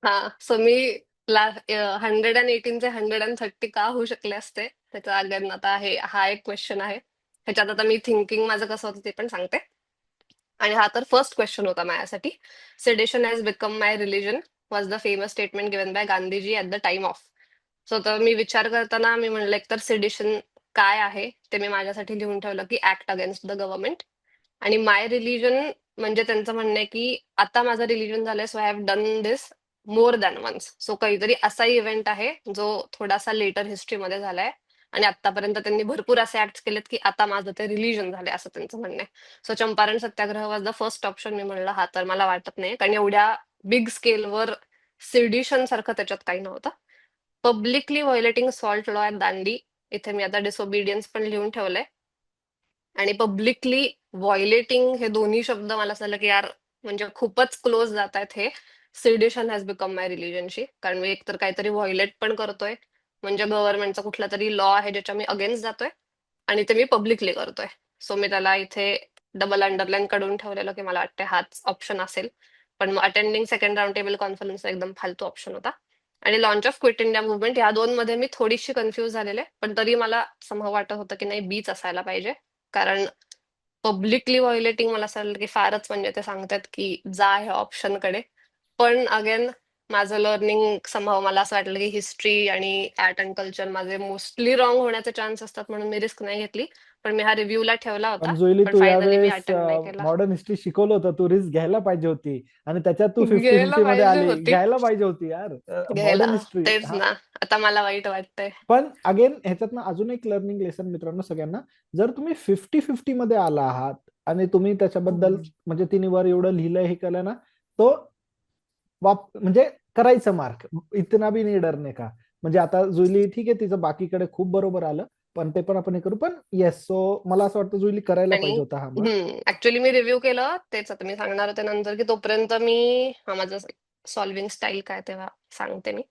हा. सो मी 118चे 130 का होऊ शकले असते त्याचा अगेन आता हा एक क्वेश्चन आहे. ह्याच्यात आता मी थिंकिंग माझं कसं होतं ते पण सांगते. आणि हा तर फर्स्ट क्वेश्चन होता माझ्यासाठी. Sedition has become my religion was the famous statement given by Gandhiji at the time of. So तर मी विचार करताना मी म्हणलं एकतर सेडिशन काय आहे ते मी माझ्यासाठी लिहून ठेवलं की ऍक्ट अगेन्स्ट द गव्हर्नमेंट. आणि माय रिलिजन म्हणजे त्यांचं म्हणणं आहे की आता माझं रिलिजन झालंय so I have done this more than once. So काहीतरी असा इव्हेंट आहे जो थोडासा लेटर हिस्ट्रीमध्ये झालाय आणि आतापर्यंत त्यांनी भरपूर असे ऍक्ट केलेत की आता माझं ते रिलिजन झालंय असं त्यांचं म्हणणं आहे. So Champaran Satyagraha was the first option. मी म्हणलं हा तर मला वाटत नाही कारण एवढ्या बिग स्केलवर सिडिशन सारखं त्याच्यात काही नव्हतं. पब्लिकली व्हायोलेटिंग सॉल्ट लॉ ऍट दांडी. इथे मी आता डिसोबिडियन्स पण लिहून ठेवलंय. आणि पब्लिकली व्हायोलेटिंग हे दोन्ही शब्द मला असं झालं की यार म्हणजे खूपच क्लोज जात आहेत हे. सिडिशन हॅज बिकम माय रिलिजनशी कारण मी एकतर काहीतरी व्हायोलेट पण करतोय म्हणजे गव्हर्नमेंटचा कुठला तरी लॉ आहे ज्याच्या मी अगेन्स्ट जातोय आणि ते मी पब्लिकली करतोय. सो मी त्याला इथे डबल अंडरलाईन काढून ठेवलेलं की मला वाटतं हाच ऑप्शन असेल. पण मग attending second round table conference एकदम फालतू ऑप्शन होता. आणि launch of quit India movement या दोन मध्ये मी थोडीशी कन्फ्युज झालेले पण तरी मला समज वाटत होतं की नाही बीच असायला पाहिजे. कारण पब्लिकली व्हायोलेटिंग मला असं वाटलं की फारच म्हणजे ते सांगतात की जा ह्या ऑप्शनकडे. पण अगेन माझं लर्निंग समहाव मला असं वाटलं की हिस्ट्री आणि आर्ट अँड कल्चर माझे मोस्टली रॉंग होण्याचे चान्स असतात म्हणून मी रिस्क नाही घेतली. पण मी हा रिव्ह्यूला ठेवला होता. पण जुईली, पण तू फायनली मी यावेळेस अटेंड नाही केला. मॉडर्न हिस्ट्री शिकवलं होतं, तू रिस्क घ्यायला पाहिजे होती आणि त्याच्यात तू फिफ्टी घ्यायला फिफ्टी मध्ये पाहिजे आली. होती. घ्यायला पाहिजे होती यार. घ्यायला मॉडर्न हिस्ट्री तेच हा. ना. आता मला वाईट वाटतंय. पण अगेन ह्याच्यातनं अजून एक लर्निंग लेसन मित्रांनो सगळ्यांना. जर तुम्ही 50-50 मध्ये आला आहात आणि तुम्ही त्याच्याबद्दल हम्म. म्हणजे तिने वर एवढं लिहिलं हे केलं ना, तो म्हणजे करायचं मार्क. इतना भी नाही डरने का. म्हणजे आता जुईली ठीक आहे तिचं बाकीकडे खूप बरोबर आलं, पण ते पण आपण हे करू. पण येस, सो मला असं वाटतं जुईली करायला आणि पाहिजे होता हा मार्क. ऍक्च्युली मी रिव्ह्यू केलं तेच आता मी सांगणार होते नंतर की तोपर्यंत मी हा माझं सॉल्विंग स्टाईल काय तेव्हा सांगते मी.